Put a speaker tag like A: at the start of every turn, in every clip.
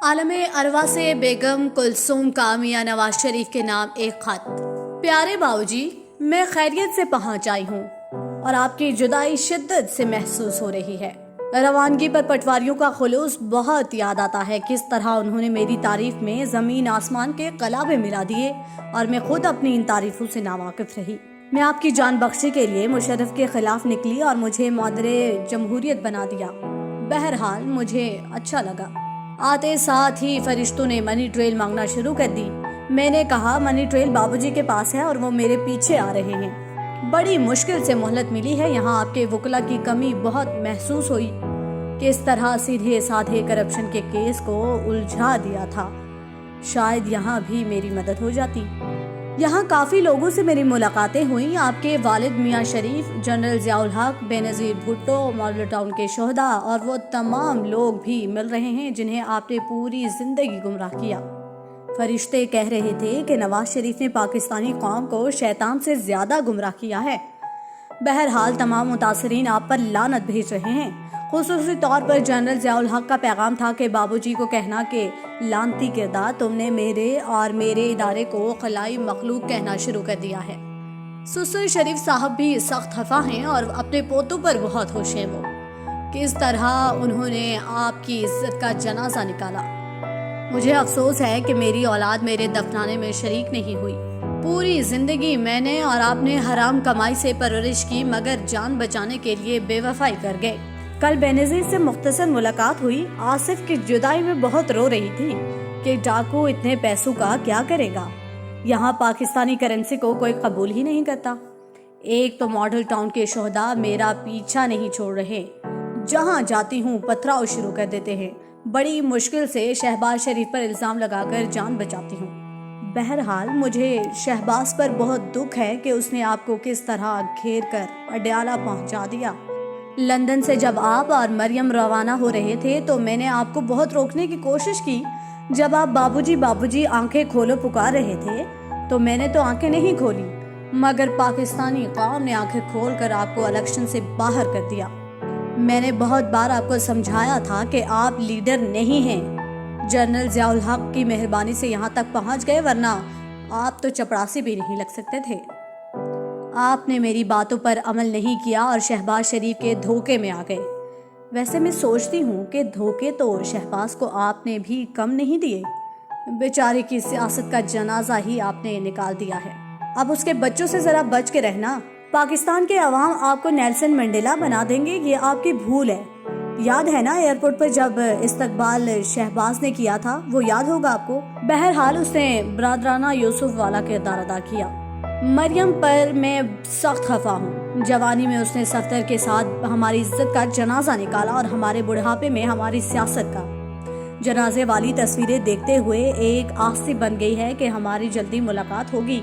A: आलम अरवा से बेगम कुलसूम का मियां नवाज शरीफ के नाम एक खत। प्यारे बाबूजी, मैं खैरियत से पहुंच आई हूँ और आपकी जुदाई शिद्दत से महसूस हो रही है। रवानगी पर पटवारियों का खुलूस बहुत याद आता है। किस तरह उन्होंने मेरी तारीफ में जमीन आसमान के कलाबे मिला दिए और मैं खुद अपनी इन तारीफों से नावाकिफ रही। मैं आपकी जान बख्शी के लिए मुशर्रफ के खिलाफ निकली और मुझे मादरे जमहूरियत बना दिया। बहरहाल मुझे अच्छा लगा। आते साथ ही फरिश्तों ने मनी ट्रेल मांगना शुरू कर दी। मैंने कहा मनी ट्रेल बाबूजी के पास है और वो मेरे पीछे आ रहे हैं। बड़ी मुश्किल से मोहलत मिली है। यहाँ आपके वकला की कमी बहुत महसूस हुई। किस तरह सीधे साधे करप्शन के केस को उलझा दिया था। शायद यहाँ भी मेरी मदद हो जाती। यहाँ काफी लोगों से मेरी मुलाकातें हुई। आपके वालिद मियाँ शरीफ, जनरल ज़ियाउल हक, बेनज़ीर भुट्टो, मॉडल टाउन के शोहदा और वो तमाम लोग भी मिल रहे हैं जिन्हें आपने पूरी जिंदगी गुमराह किया। फरिश्ते कह रहे थे कि नवाज शरीफ ने पाकिस्तानी कौम को शैतान से ज्यादा गुमराह किया है। बहरहाल तमाम मुतासरीन आप पर लानत भेज रहे हैं। खुसूसी तौर पर जनरल ज़ियाउल हक का पैगाम था कि बाबूजी को कहना कि लानती किरदार, तुमने मेरे और मेरे इदारे को खलाई मखलूक कहना शुरू कर दिया है। सुसर शरीफ साहब भी सख्त खफा हैं और अपने पोतों पर बहुत खुश हैं। वो किस तरह उन्होंने आपकी इज्जत का जनाजा निकाला। मुझे अफसोस है कि मेरी औलाद मेरे दफनाने में शरीक नहीं हुई। पूरी जिंदगी मैंने और आपने हराम कमाई से परवरिश की, मगर जान बचाने के लिए बेवफाई कर गए। कल बेनज़ीर से मुख्तसर मुलाकात हुई। आसिफ की जुदाई में बहुत रो रही थी कि डाकू इतने पैसों का क्या करेगा। यहाँ पाकिस्तानी करेंसी को कोई कबूल ही नहीं करता। एक तो मॉडल टाउन के शोहदा मेरा पीछा नहीं छोड़ रहे। जहाँ जाती हूँ पथराव शुरू कर देते हैं। बड़ी मुश्किल से शहबाज शरीफ पर इल्जाम लगाकर जान बचाती हूँ। बहरहाल मुझे शहबाज पर बहुत दुख है कि उसने आपको किस तरह घेर कर अडयाला पहुँचा दिया। लंदन से जब आप और मरियम रवाना हो रहे थे तो मैंने आपको बहुत रोकने की कोशिश की। जब आप बाबूजी बाबूजी आंखें खोलो पुकार रहे थे तो मैंने तो आंखें नहीं खोली, मगर पाकिस्तानी कौम ने आंखें खोलकर आपको इलेक्शन से बाहर कर दिया। मैंने बहुत बार आपको समझाया था कि आप लीडर नहीं हैं। जनरल ज़ियाउल हक की मेहरबानी से यहाँ तक पहुँच गए, वरना आप तो चपरासी भी नहीं लग सकते थे। आपने मेरी बातों पर अमल नहीं किया और शहबाज शरीफ के धोखे में आ गए। वैसे मैं सोचती हूँ कि धोखे तो शहबाज को आपने भी कम नहीं दिए। बेचारे की सियासत का जनाजा ही आपने निकाल दिया है। अब उसके बच्चों से जरा बच के रहना। पाकिस्तान के अवाम आपको नेल्सन मंडेला बना देंगे, ये आपकी भूल है। याद है ना एयरपोर्ट पर जब इस्तकबाल शहबाज ने किया था, वो याद होगा आपको। बहरहाल उसने बरादराना यूसुफ वाला किरदार अदा किया। मरियम पर मैं सख्त खफा हूँ। जवानी में उसने सफ्तर के साथ हमारी इज्जत का जनाजा निकाला और हमारे बुढ़ापे में हमारी सियासत का। जनाजे वाली तस्वीरें देखते हुए एक आस बन गई है कि हमारी जल्दी मुलाकात होगी।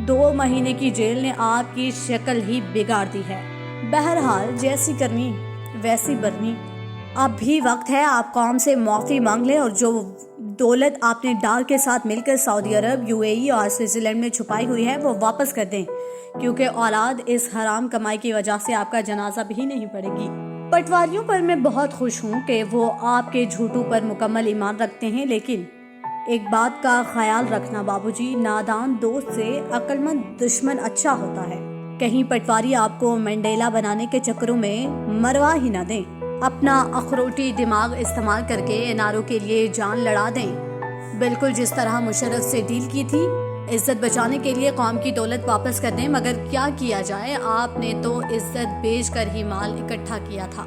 A: 2 महीने की जेल ने आपकी शक्ल ही बिगाड़ दी है। बहरहाल जैसी करनी वैसी बरनी। अब भी वक्त है आप कौम से माफी मांग लें और जो दौलत आपने डार के साथ मिलकर सऊदी अरब, यूएई और स्विट्जरलैंड में छुपाई हुई है वो वापस कर दें, क्योंकि औलाद इस हराम कमाई की वजह से आपका जनाजा भी नहीं पड़ेगी। पटवारियों पर मैं बहुत खुश हूँ कि वो आपके झूठों पर मुकम्मल ईमान रखते हैं, लेकिन एक बात का ख्याल रखना बाबूजी, नादान दोस्त से अक्लमंद दुश्मन अच्छा होता है। कहीं पटवारी आपको मंडेला बनाने के चक्करों में मरवा ही ना दें। अपना अखरोटी दिमाग इस्तेमाल करके एनआरओ के लिए जान लड़ा दें, बिल्कुल जिस तरह मुशर्रफ से डील की थी। इज्जत बचाने के लिए कौम की दौलत वापस कर दें, मगर क्या किया जाए, आपने तो इज्जत बेच कर ही माल इकट्ठा किया था।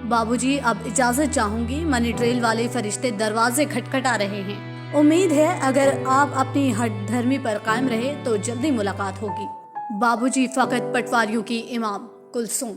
A: बाबूजी अब इजाजत चाहूंगी, मनी ट्रेल वाले फरिश्ते दरवाजे खटखटा रहे हैं। उम्मीद है अगर आप अपनी हट धर्मी पर कायम रहे तो जल्दी मुलाकात होगी। बाबूजी फकत पटवारियों की इमाम कुलसूम।